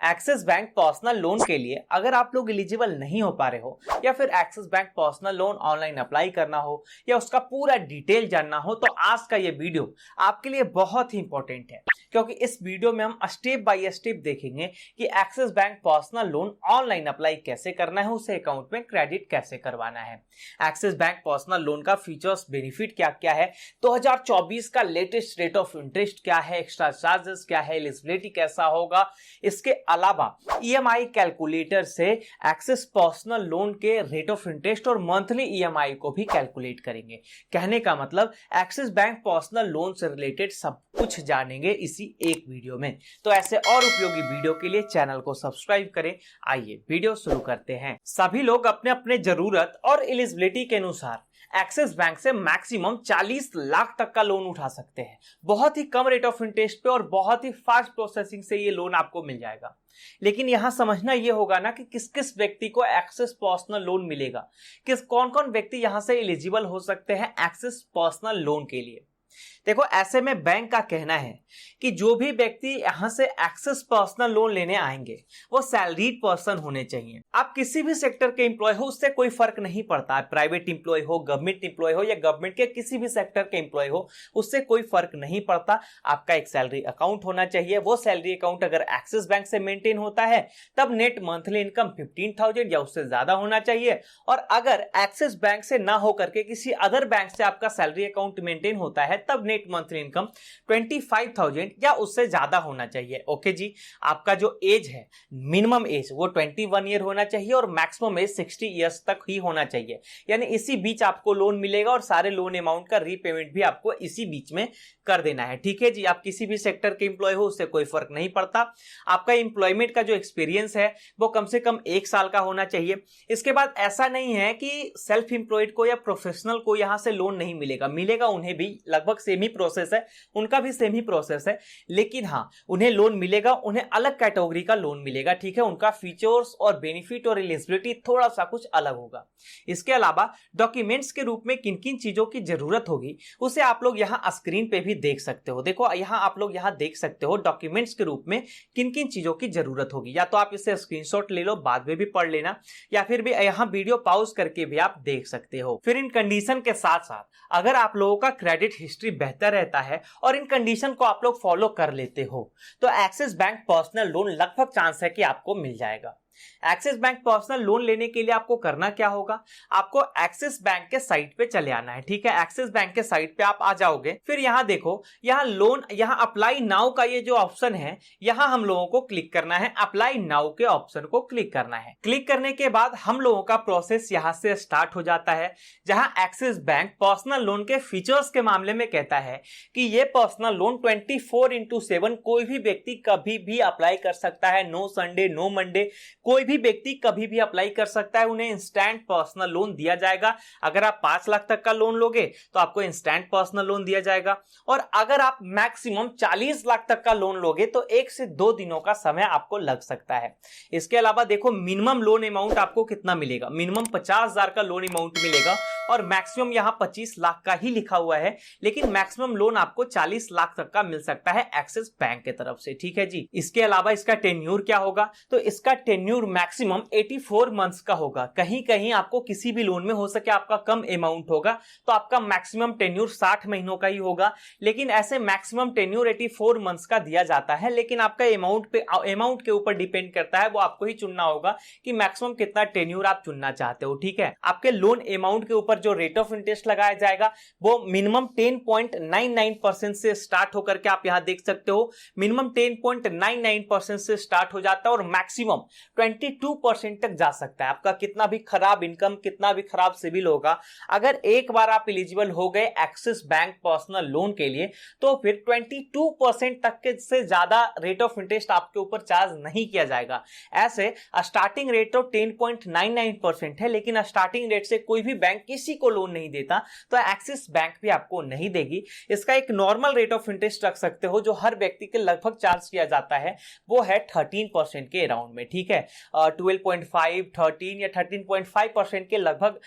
Axis bank personal loan के लिए अगर आप लोग एलिजिबल नहीं हो पा रहे हो या फिर axis bank personal loan online apply करना हो या उसका पूरा डिटेल जानना हो तो आज का ये वीडियो आपके लिए बहुत ही इंपॉर्टेंट है, क्योंकि इस वीडियो में हम स्टेप बाय स्टेप देखेंगे कि axis bank personal loan online apply कैसे करना है, उसे अकाउंट में क्रेडिट कैसे करवाना है, एक्सिस बैंक पर्सनल लोन का फीचर्स बेनिफिट क्या क्या है, 2024 का लेटेस्ट रेट ऑफ इंटरेस्ट क्या है, एक्स्ट्रा चार्जेस क्या है, एलिजिबिलिटी कैसा होगा। इसके अलावा ईएमआई कैलकुलेटर से एक्सिस पर्सनल लोन के रेट ऑफ इंटरेस्ट और मंथली ईएमआई को भी कैलकुलेट करेंगे। कहने का मतलब एक्सिस बैंक पर्सनल लोन से रिलेटेड सब कुछ जानेंगे इसी एक वीडियो में। तो ऐसे और उपयोगी वीडियो के लिए चैनल को सब्सक्राइब करें। आइए वीडियो शुरू करते हैं। सभी लोग अपने अपने जरूरत और एलिजिबिलिटी के अनुसार एक्सिस बैंक से मैक्सिमम 40 लाख तक का लोन उठा सकते हैं। बहुत ही कम रेट ऑफ इंटरेस्ट पे और बहुत ही फास्ट प्रोसेसिंग से ये लोन आपको मिल जाएगा। लेकिन यहां समझना ये होगा ना कि किस किस व्यक्ति को एक्सिस पर्सनल लोन मिलेगा, कौन कौन व्यक्ति यहां से एलिजिबल हो सकते हैं एक्सिस पर्सनल लोन के लिए। देखो, ऐसे में बैंक का कहना है कि जो भी व्यक्ति यहां से एक्सिस पर्सनल लोन लेने आएंगे वो सैलरीड पर्सन होने चाहिए। आप किसी भी सेक्टर के एम्प्लॉय हो, उससे कोई फर्क नहीं पड़ता है, प्राइवेट एम्प्लॉय हो, गवर्नमेंट एम्प्लॉय हो या गवर्नमेंट के किसी भी सेक्टर के एम्प्लॉय हो, उससे कोई फर्क नहीं पड़ता। आपका एक सैलरी अकाउंट होना चाहिए। वो सैलरी अकाउंट अगर एक्सिस बैंक से मेंटेन होता है तब नेट मंथली इनकम 15,000 या उससे ज्यादा होना चाहिए। और अगर एक्सिस बैंक से ना होकर के किसी अदर बैंक से आपका सैलरी अकाउंट मेंटेन होता है तब नेट मंथली इनकम 25,000 या उससे ज्यादा होना चाहिए। ओके जी, आपका जो एज है, मिनिमम एज वो 21 ईयर होना चाहिए और मैक्सिमम एज 60 ईयर्स तक ही होना चाहिए। यानी इसी बीच आपको लोन मिलेगा और सारे लोन अमाउंट का रीपेमेंट भी आपको इसी बीच में कर देना है। ठीक है जी, आप किसी भी सेक्टर के एम्प्लॉय हो, उससे कोई फर्क नहीं पड़ता। आपका एम्प्लॉयमेंट का जो एक्सपीरियंस है वो कम से कम 1 साल का होना चाहिए। इसके बाद ऐसा नहीं है कि सेल्फ एम्प्लॉयड को या प्रोफेशनल को यहां से लोन नहीं मिलेगा, मिलेगा। उन्हें भी लगभग सेम ही प्रोसेस है, उनका भी सेम ही प्रोसेस है, लेकिन हाँ, उन्हें लोन मिलेगा, उन्हें अलग कैटेगरी का लोन मिलेगा। ठीक है, उनका फीचर्स और बेनिफिट और एलिजिबिलिटी थोड़ा सा कुछ अलग होगा। इसके अलावा डॉक्यूमेंट्स के रूप में किन किन चीजों की जरूरत होगी उसे आप लोग यहां स्क्रीन पे भी देख सकते हो। देखो, यहां आप लोग यहां देख सकते हो डॉक्यूमेंट्स के रूप में किन किन चीजों की जरूरत होगी। या तो आप इसे स्क्रीनशॉट ले लो, बाद में भी पढ़ लेना, या फिर भी यहां वीडियो पॉज करके भी आप देख सकते हो। फिर इन कंडीशन के साथ साथ अगर आप लोगों का क्रेडिट हिस्ट्री बेहतर रहता है और इन कंडीशन को आप लोग फॉलो कर लेते हो तो एक्सिस बैंक पर्सनल लोन लगभग चांस है कि आपको मिल जाएगा। एक्सिस बैंक पर्सनल लोन लेने के लिए आपको करना क्या होगा, आपको एक्सिस बैंक के साइट पे चले आना है। ठीक है, एक्सिस बैंक के साइट पे आप आ जाओगे। फिर यहां देखो, यहां लोन, यहां अप्लाई नाउ का ये जो ऑप्शन है, यहां हम लोगों को क्लिक करना है। अप्लाई नाउ के ऑप्शन को क्लिक करना है। क्लिक करने के बाद हम लोगों का प्रोसेस यहां से स्टार्ट हो जाता है, जहां एक्सिस बैंक पर्सनल लोन के फीचर्स के मामले में कहता है कि ये पर्सनल लोन 24/7 कोई भी व्यक्ति कभी भी अप्लाई कर सकता है। नो संडे, नो मंडे, कोई भी व्यक्ति कभी भी अप्लाई कर सकता है। उन्हें इंस्टेंट पर्सनल लोन दिया जाएगा। अगर आप 5 लाख तक का लोन लोगे तो आपको इंस्टेंट पर्सनल लोन दिया जाएगा, और अगर आप मैक्सिमम 40 लाख तक का लोन लोगे तो 1 से 2 दिनों का समय आपको लग सकता है। इसके अलावा देखो, मिनिमम लोन अमाउंट आपको कितना मिलेगा, मिनिमम 50,000 का लोन अमाउंट मिलेगा और मैक्सिमम यहां 25 लाख का ही लिखा हुआ है, लेकिन मैक्सिमम लोन आपको 40 लाख तक का मिल सकता है एक्सिस बैंक की तरफ से। ठीक है जी। इसके अलावा इसका टेन्यूर क्या होगा, तो इसका टेन्यूर मैक्सिमम 84 मंथ्स का होगा। कहीं कहीं आपको किसी भी लोन में हो सके आपका कम अमाउंट होगा तो आपका मैक्सिमम टेन्यूर 60 महीनों का ही होगा, लेकिन ऐसे मैक्सिमम टेन्यूर 84 मंथ्स का दिया जाता है। लेकिन आपका अमाउंट के ऊपर डिपेंड करता है, वो आपको ही चुनना होगा कि मैक्सिमम कितना टेन्यूर आप चुनना चाहते हो। ठीक है, आपके लोन अमाउंट के ऊपर जो रेट ऑफ इंटरेस्ट लगाया जाएगा वो मिनिमम 10.99% से स्टार्ट होकर के आप यहां देख सकते हो, मिनिमम 10.99% से स्टार्ट हो जाता है और मैक्सिमम 22% तक जा सकता है। आपका कितना भी खराब इनकम, कितना भी खराब सिविल होगा, अगर एक बार आप एलिजिबल हो गए एक्सिस बैंक पर्सनल लोन के लिए तो फिर 22% तक के से ज्यादा रेट ऑफ इंटरेस्ट आपके ऊपर चार्ज नहीं किया जाएगा। ऐसे स्टार्टिंग रेट तो 10.99% है, लेकिन स्टार्टिंग रेट से कोई भी बैंक किसी किसी को लोन नहीं देता, तो एक्सिस बैंक भी आपको नहीं देगी। इसका एक नॉर्मल रेट ऑफ इंटरेस्ट रख सकते हो जो हर व्यक्ति के लगभग चार्ज किया जाता है, वो है 13% के अराउंड में, ठीक है। 12.5, 13 या 13.5% के लगभग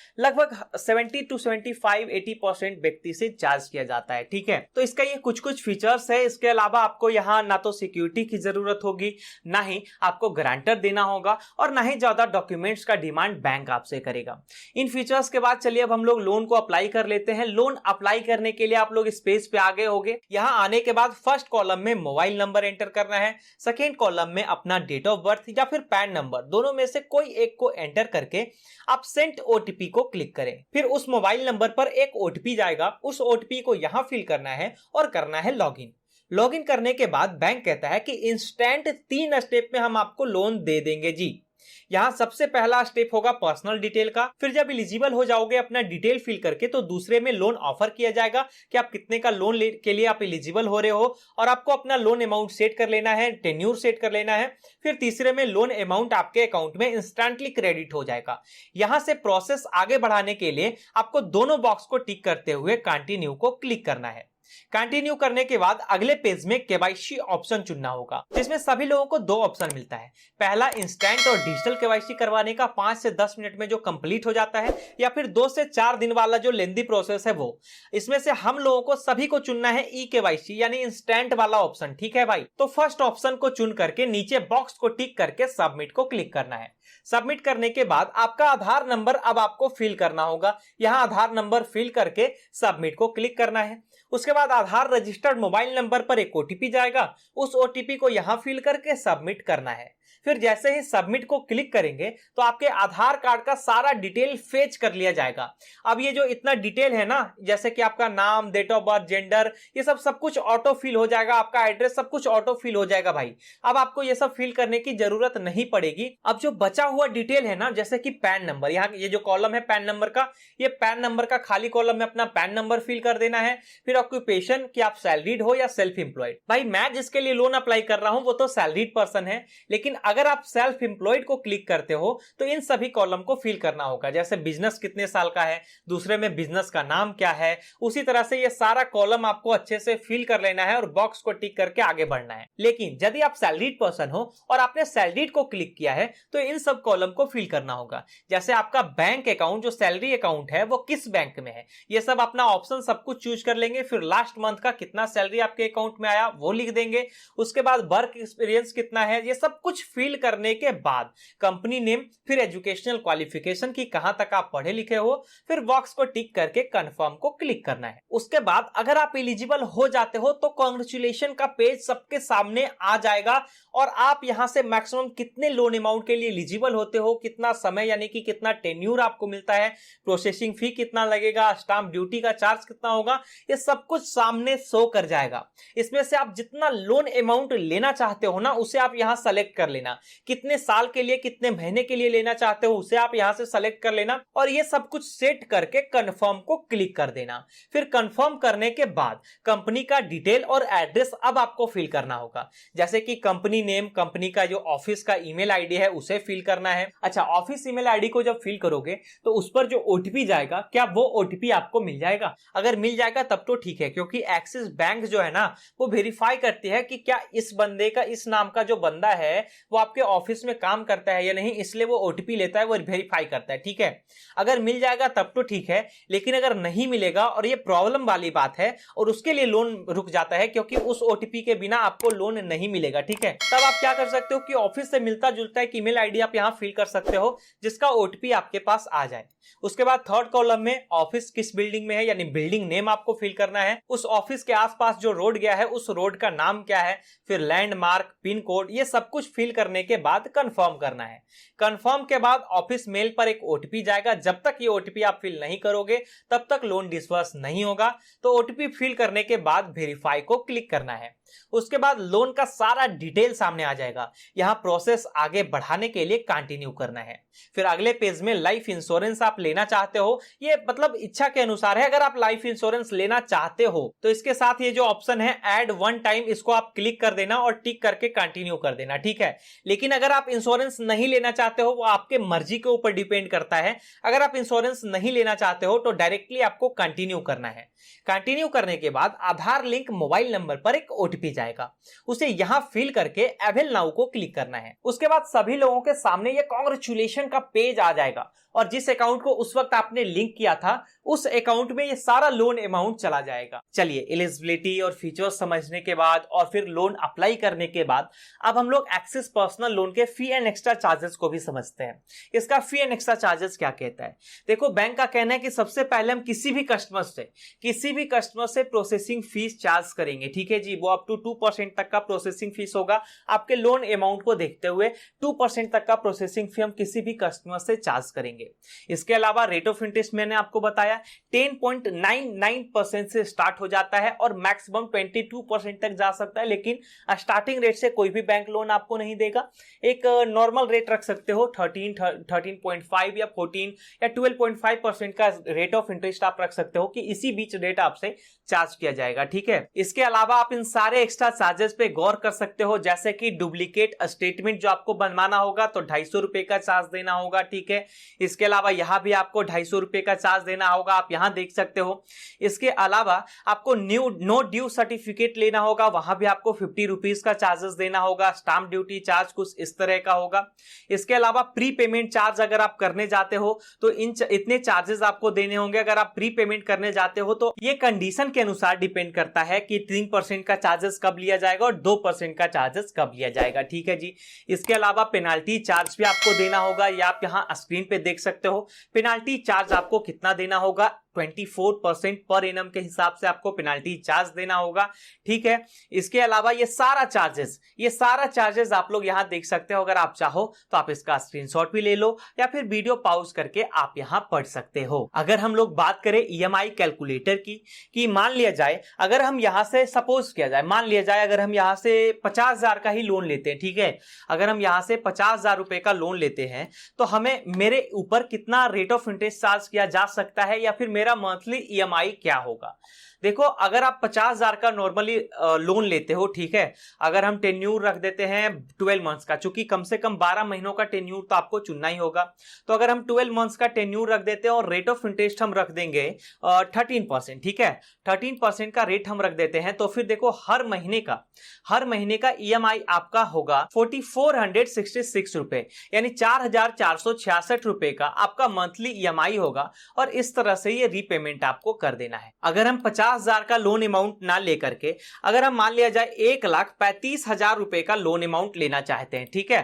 70 to 75, 80% व्यक्ति से चार्ज किया जाता है, ठीक है। तो इसका ये कुछ फीचर्स है। इसके अलावा आपको यहाँ ना तो सिक्योरिटी की जरूरत होगी, ना ही आपको गारंटर देना होगा, और ना ही ज्यादा डॉक्यूमेंट्स का डिमांड बैंक आपसे करेगा। इन फीचर्स के बाद चलिए अब हम लोग लोन को अप्लाई कर लेते हैं। लोन अप्लाई करने के लिए आप लोग इस पेज पे आ गए होंगे। यहां आने के बाद फर्स्ट कॉलम में मोबाइल नंबर एंटर करना है, सेकेंड कॉलम में अपना डेट ऑफ बर्थ या फिर पैन नंबर, दोनों में से कोई एक को एंटर करके आप सेंड ओटीपी को क्लिक करें। फिर उस मोबाइल नंबर पर एक ओटीपी जाएगा, उस ओटीपी को यहां फिल करना है और करना है लॉगिन। लॉगिन करने के बाद बैंक कहता है कि इंस्टेंट 3 स्टेप में हम आपको लोन दे देंगे जी। यहां सबसे पहला स्टेप होगा पर्सनल डिटेल का। फिर जब एलिजिबल हो जाओगे अपना डिटेल फिल करके, तो दूसरे में लोन ऑफर किया जाएगा कि आप कितने का लोन के लिए आप एलिजिबल हो रहे हो, और आपको अपना लोन अमाउंट सेट कर लेना है, टेन्यूर सेट कर लेना है। फिर तीसरे में लोन अमाउंट आपके अकाउंट में इंस्टेंटली क्रेडिट हो जाएगा। यहां से प्रोसेस आगे बढ़ाने के लिए आपको दोनों बॉक्स को टिक करते हुए कंटिन्यू को क्लिक करना है। कंटिन्यू करने के बाद अगले पेज में केवाईसी ऑप्शन चुनना होगा, जिसमें सभी लोगों को 2 ऑप्शन मिलता है। पहला इंस्टेंट और डिजिटल केवाईसी करवाने का 5 से 10 मिनट में जो कंप्लीट हो जाता है, या फिर 2 से 4 दिन वाला जो लेंदी प्रोसेस है वो। इसमें से हम लोगों को सभी को चुनना है ई केवाईसी यानी इंस्टेंट वाला ऑप्शन, ठीक है भाई। तो फर्स्ट ऑप्शन को चुन करके नीचे बॉक्स को टिक करके सबमिट को क्लिक करना है। सबमिट करने के बाद आपका आधार नंबर अब आपको फिल करना होगा। यहां आधार नंबर फिल करके सबमिट को क्लिक करना है। उसके बाद आधार रजिस्टर्ड मोबाइल नंबर पर एक ओटीपी जाएगा, उस ओटीपी को यहां फिल करके सबमिट करना है। फिर जैसे ही सबमिट को क्लिक करेंगे तो आपके आधार कार्ड का सारा डिटेल फेच कर लिया जाएगा। अब ये जो इतना डिटेल है ना, जैसे कि आपका नाम, डेट ऑफ बर्थ, जेंडर, ये सब कुछ ऑटो फिल हो जाएगा, आपका एड्रेस सब कुछ ऑटो फिल हो जाएगा भाई। अब आपको ये सब फिल करने की जरूरत नहीं पड़ेगी। अब जो बचा हुआ डिटेल है ना, जैसे कि पैन नंबर, यहाँ ये जो कॉलम है पैन नंबर का, ये पैन नंबर का खाली कॉलम में अपना पैन नंबर फिल कर देना है। फिर ऑक्यूपेशन कि आप सैलरीड हो या सेल्फ एम्प्लॉयड। भाई मैं जिसके लिए लोन अप्लाई कर रहा हूं वो तो सैलरीड पर्सन है, लेकिन अगर आप सेल्फ एम्प्लॉयड को क्लिक करते हो तो इन सभी कॉलम को फिल करना होगा। जैसे बिजनेस कितने साल का है, दूसरे में बिजनेस का नाम क्या है, उसी तरह से ये सारा कॉलम आपको अच्छे से फिल कर लेना है और बॉक्स को टिक करके आगे बढ़ना है। लेकिन यदि आप सैलरीड पर्सन हो और आपने सैलरीड को क्लिक किया है तो इन सब कॉलम को फिल करना होगा। जैसे आपका बैंक अकाउंट, जो सैलरी अकाउंट है वो किस बैंक में है, ये सब अपना ऑप्शन सब कुछ चूज कर लेंगे। फिर लास्ट मंथ का कितना सैलरी आपके अकाउंट में आया वो लिख देंगे। उसके बाद वर्क एक्सपीरियंस कितना है, ये सब कुछ फिल करने के बाद कंपनी नेम, फिर एजुकेशनल क्वालिफिकेशन की कहां तक आप पढ़े लिखे हो, फिर बॉक्स को टिक करके कंफर्म को क्लिक करना है। उसके बाद अगर आप एलिजिबल हो जाते हो तो कांग्रेचुलेशन का पेज सबके सामने आ जाएगा और आप यहां से मैक्सिमम कितने लोन अमाउंट के लिए एलिजिबल होते हो, कितना समय यानी कि कितना टेन्यूर आपको मिलता है, प्रोसेसिंग फी कितना लगेगा, स्टाम्प ड्यूटी का चार्ज कितना होगा, ये सब कुछ सामने शो कर जाएगा। इसमें से आप जितना लोन अमाउंट लेना चाहते हो ना, उसे आप यहां सेलेक्ट कर लेना। कितने साल के लिए, कितने महीने के लिए लेना चाहते हो उसे आप यहां से सेलेक्ट कर लेना, और ये सब कुछ सेट करके कंफर्म को क्लिक कर देना। फिर कंफर्म करने के बाद कंपनी का डिटेल और एड्रेस अब आपको फिल करना होगा। जैसे कि कंपनी नेम, कंपनी का जो ऑफिस का ईमेल आईडी है उसे फिल करना है। अच्छा, ऑफिस ईमेल आईडी को जब फिल करोगे तो उस पर जो ओटीपी जाएगा, क्या वो ओटीपी आपको मिल जाएगा? अगर मिल जाएगा तब तो ठीक है, क्योंकि एक्सिस बैंक जो है ना वो वेरीफाई करती है कि क्या इस बंदे का, इस नाम का जो बंदा है वो आपके ऑफिस में काम करता है या नहीं, इसलिए वो ओटीपी लेता है, वो वेरीफाई करता है, ठीक है। अगर मिल जाएगा तब तो ठीक है, लेकिन अगर नहीं मिलेगा और ये प्रॉब्लम वाली बात है और उसके लिए लोन रुक जाता है, क्योंकि उस ओटीपी के बिना आपको लोन नहीं मिलेगा, ठीक है। तब आप क्या कर सकते हो कि ऑफिस से मिलता जुलता एक ईमेल आईडी आप यहां फिल कर सकते हो जिसका ओटीपी आपके पास आ जाए। उसके बाद थर्ड कॉलम में ऑफिस किस बिल्डिंग में है यानी बिल्डिंग नेम आपको फिल करना है। उस ऑफिस के आसपास जो रोड गया है उस रोड का नाम क्या है, फिर लैंडमार्क, पिन कोड, ये सब कुछ फिल करने के बाद कंफर्म करना है। कंफर्म के बाद ऑफिस मेल पर एक ओटीपी जाएगा। जब तक ये ओटीपी आप फिल नहीं करोगे तब तक लोन डिसबर्स नहीं होगा। तो ओटीपी फिल करने के बाद वेरीफाई को क्लिक करना है। उसके बाद लोन का सारा डिटेल सामने आ जाएगा। यहाँ प्रोसेस आगे बढ़ाने के लिए कंटिन्यू करना है। फिर अगले पेज में लाइफ इंश्योरेंस आप लेना चाहते हो, ये मतलब इच्छा के अनुसार है। अगर आप लाइफ इंश्योरेंस लेना चाहते हो तो इसके साथ ये जो ऑप्शन है ऐड वन टाइम, इसको आप क्लिक कर देना और टिक करके कंटिन्यू कर देना, ठीक है। लेकिन अगर आप इंश्योरेंस नहीं लेना चाहते हो, वो आपके मर्जी के ऊपर डिपेंड करता है। अगर आप इंश्योरेंस नहीं लेना चाहते हो तो डायरेक्टली आपको कंटिन्यू करना है। कंटिन्यू करने के बाद आधार लिंक मोबाइल नंबर पर एक ओटीपी जाएगा, उसे यहां फिल करके अवेल नाउ को क्लिक करना है। उसके बाद सभी लोगों के सामने ये कांग्रेचुलेशन का पेज आ जाएगा और जिस अकाउंट को उस वक्त आपने लिंक किया था उस अकाउंट में ये सारा लोन अमाउंट चला जाएगा। चलिए, एलिजिबिलिटी और फीचर्स समझने के बाद और फिर लोन अप्लाई करने के बाद अब हम लोग एक्सिस पर्सनल लोन के फी एंड एक्स्ट्रा चार्जेस को भी समझते हैं। इसका फी एंड एक्स्ट्रा चार्जेस क्या कहता है? देखो, बैंक का कहना है कि सबसे पहले हम किसी भी कस्टमर से प्रोसेसिंग फीस चार्ज करेंगे, ठीक है जी। वो अप टू 2% तक का प्रोसेसिंग फीस होगा। आपके लोन अमाउंट को देखते हुए 2% तक का प्रोसेसिंग फी हम किसी भी कस्टमर से चार्ज करेंगे। इसके अलावा रेट ऑफ इंटरेस्ट मैंने आपको बताया 10.99% से स्टार्ट हो जाता है और मैक्सिमम 22% तक जा सकता है। लेकिन स्टार्टिंग रेट से कोई भी बैंक लोन आपको नहीं देगा। एक नॉर्मल रेट रख सकते हो 13.5 या 14 या 12.5% का रेट ऑफ इंटरेस्ट आप रख सकते हो कि इसी बीच रेट आपसे चार्ज किया जाएगा, ठीक है। इसके अलावा आप इन सारे एक्स्ट्रा चार्जेस पे गौर कर सकते हो, जैसे कि डुप्लीकेट स्टेटमेंट जो आपको बनवाना होगा तो 250 रुपए का चार्ज देना होगा, ठीक है। इसके अलावा यहां भी आपको 250 रुपए का चार्ज देना होगा, आप यहां देख सकते हो। इसके अलावा आपको नो ड्यू सर्टिफिकेट लेना होगा, वहां भी आपको 50 रुपीज का चार्जेस देना होगा। स्टाम्प ड्यूटी चार्ज कुछ इस तरह का होगा। इसके अलावा प्री पेमेंट चार्ज अगर आप करने जाते हो तो इतने चार्जेस आपको देने होंगे। अगर आप प्री पेमेंट करने जाते हो तो ये कंडीशन के अनुसार डिपेंड करता है कि 3% का चार्जेस कब लिया जाएगा और 2% का चार्जेस कब लिया जाएगा, ठीक है जी। इसके अलावा पेनाल्टी चार्ज भी आपको देना होगा, या आप यहां स्क्रीन पे देख सकते हो। पेनाल्टी चार्ज आपको कितना देना होगा? 24% पर एनम के हिसाब से आपको पेनाल्टी चार्ज देना होगा, ठीक है। इसके अलावा ये सारा चार्जेस आप लोग यहां देख सकते हो। अगर आप चाहो तो आप इसका स्क्रीनशॉट भी ले लो या फिर वीडियो पॉज करके आप यहां पढ़ सकते हो। अगर हम लोग बात करें ईएमआई कैलकुलेटर की, कि मान लिया जाए अगर हम यहां से सपोज किया जाए, मान लिया जाए अगर हम यहां से 50,000 का ही लोन लेते हैं, ठीक है। अगर हम यहां से 50,000 रुपए का लोन लेते हैं तो हमें मेरे ऊपर कितना रेट ऑफ इंटरेस्ट चार्ज किया जा सकता है या फिर मेरा मंथली ईएमआई क्या होगा? देखो, अगर आप 50,000 का नॉर्मली लोन लेते हो, ठीक है। अगर हम टेन्यूर रख देते हैं 12 मंथ्स का, चूंकि कम से कम 12 महीनों का टेन्यूर तो आपको चुनना ही होगा, तो अगर हम 12 मंथ्स का टेन्यूर रख देते हैं और रेट ऑफ इंटरेस्ट हम रख देंगे 13%, ठीक है। 13% का रेट हम रख देते हैं तो फिर देखो हर महीने का ईएमआई आपका होगा 4466 रुपए, यानी 4466 रुपए का आपका मंथली ईएमआई होगा और इस तरह से ये रीपेमेंट आपको कर देना है। अगर हम 50,000 का लोन अमाउंट ना लेकर के अगर हम मान लिया जाए 1,35,000 रुपए का लोन अमाउंट लेना चाहते हैं, ठीक है,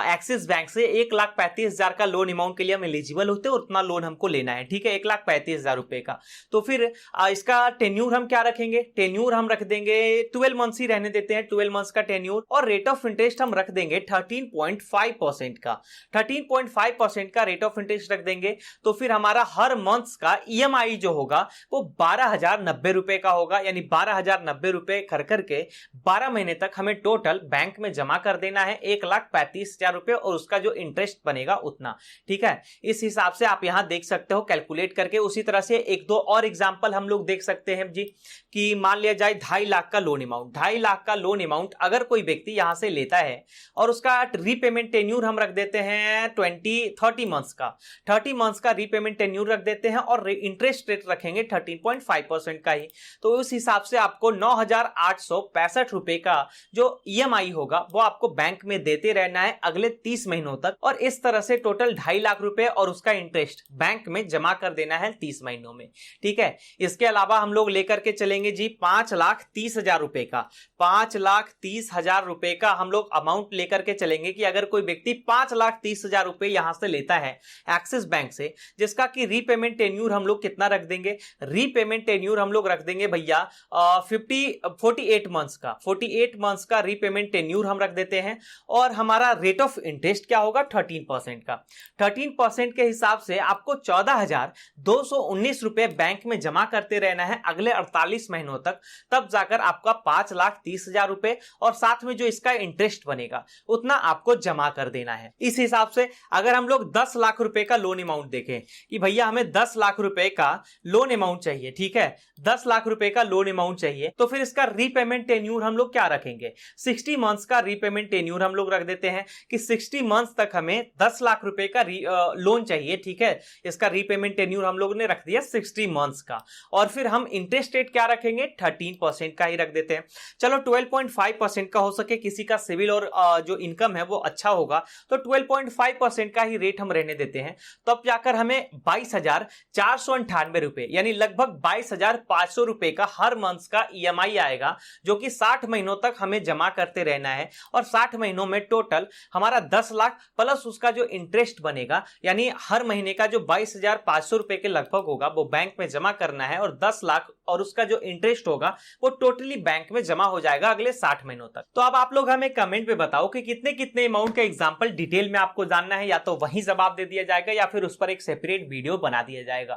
एक्सिस बैंक से 1,35,000 का लोन अमाउंट के लिए हम एलिजिबल होते हैं, उतना लोन हमको लेना है, ठीक है, 1,35,000 रुपए का। तो फिर इसका टेन्यूर हम क्या रखेंगे? टेन्यूर हम रख देंगे 12 मंथ्स ही रहने देते हैं, 12 मंथ्स का टेन्यूर, और रेट ऑफ इंटरेस्ट हम रख देंगे 13.5% का। 13.5% का रेट ऑफ इंटरेस्ट रख देंगे तो फिर हमारा हर मंथ्स का ईएमआई जो होगा वो 12,090 रुपए का होगा, यानी 12,090 रुपए कर करके 12 महीने तक हमें टोटल बैंक में जमा कर देना है 1,35,000 रुपए, और उसका जो इंटरेस्ट बनेगा उतना, ठीक है। इस हिसाब से आप यहां देख सकते हो कैलकुलेट करके। उसी तरह से एक दो और एग्जांपल हम लोग देख सकते हैं जी, कि मान लिया जाए 2.5 लाख का लोन अमाउंट, 2.5 लाख का लोन अमाउंट अगर कोई व्यक्ति यहां से लेता है और उसका रीपेमेंट टेन्यूर हम रख देते हैं 30 मंथ्स का, 30 मंथ्स का रीपेमेंट टेन्यूर रख देते हैं और इंटरेस्ट रेट रखेंगे 13.5% का ही, तो उस हिसाब से आपको 9,865 रुपए का जो ईएमआई होगा वो आपको बैंक में देते रहना है अगले 30 महीनों तक, और इस तरह से टोटल 2.5 लाख रुपए और उसका इंटरेस्ट बैंक में जमा कर देना है 30 महीनों में, ठीक है। इसके अलावा हम लोग लेकर के चलेंगे जी 5,30,000 रुपए का, 5,30,000 रुपए का हम लोग अमाउंट लेकर के चलेंगे कि अगर कोई व्यक्ति 5,30,000 रुपए यहां से लेता है एक्सिस बैंक से, जिसका कि रीपेमेंट टेन्यूर हम लोग कितना रख देंगे? रीपेमेंट टेन्यूर हम लोग रख देंगे भैया 48 मंथ्स का रीपेमेंट टेन्यूर हम रख देते हैं। और हमारा रेट ऑफ इंटरेस्ट क्या होगा 13% का। 13% के हिसाब से आपको 14,219 रुपए बैंक में जमा करते रहना है अगले 48 महीनों तक। तब जाकर आपका 5,30,000 रुपए और साथ में जो इसका इंटरेस्ट बनेगा उतना आपको जमा कर देना है। इस हिसाब से अगर हम लोग 10 लाख रुपए का लोन अमाउंट देखें कि भैया हमें 10 लाख रुपए का लोन अमाउंट चाहिए, ठीक है, 10 लाख रुपए का लोन अमाउंट चाहिए, तो फिर इसका रीपेमेंट टेन्यूर हम लोग क्या रखेंगे 60 मंथ्स का रीपेमेंट टेन्यूर हम लोग रख देते हैं कि 60 मंथ्स तक हमें 10 लाख रुपए का लोन चाहिए, ठीक है। इसका रीपेमेंट टेन्यूर हम लोग ने रख दिया 60 मंथ्स का। और फिर हम इंटरेस्ट रेट क्या रखेंगे 13% का ही रख देते हैं। चलो 12.5% का हो सके, किसी का सिविल और जो इनकम है वो अच्छा होगा तो 12.5% का ही रेट हम रहने देते हैं। तब जाकर हमें 22,498 रुपए यानी लगभग 22,500 रुपए का हर मंथ का ईएमआई आएगा, जो कि 60 महीनों तक हमें जमा करते रहना है। और 60 महीनों में टोटल हमारा 10 लाख प्लस उसका जो इंटरेस्ट बनेगा यानी हर महीने का जो 22,500 रुपए के लगभग होगा वो बैंक में जमा करना है। और 10 लाख और उसका जो इंटरेस्ट होगा वो टोटली बैंक में जमा हो जाएगा अगले 60 महीनों तक। तो अब आप लोग हमें कमेंट में बताओ कि कितने कितने अमाउंट का एग्जांपल डिटेल में आपको जानना है, या तो वहीं जवाब दे दिया जाएगा या फिर उस पर एक सेपरेट वीडियो बना दिया जाएगा।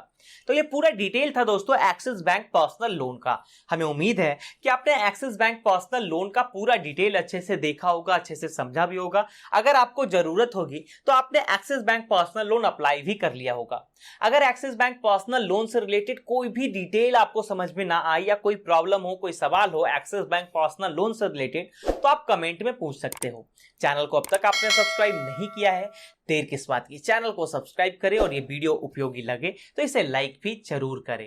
तो ये पूरा डिटेल था दोस्तों एक्सिस बैंक पर्सनल लोन का। हमें उम्मीद है कि आपने एक्सिस बैंक पर्सनल लोन का पूरा डिटेल अच्छे से देखा होगा, अच्छे से समझा भी होगा। अगर आपको जरूरत होगी तो आपने axis bank personal loan apply भी कर लिया होगा। अगर एक्सिस बैंक पर्सनल लोन से रिलेटेड कोई भी डिटेल आपको समझ में ना आई या कोई प्रॉब्लम हो, कोई सवाल हो एक्सिस बैंक पर्सनल लोन से रिलेटेड, तो आप कमेंट में पूछ सकते हो। चैनल को अब तक आपने सब्सक्राइब नहीं किया है, देर किस बात की, चैनल को सब्सक्राइब करें और ये वीडियो उपयोगी लगे तो इसे लाइक भी जरूर करें।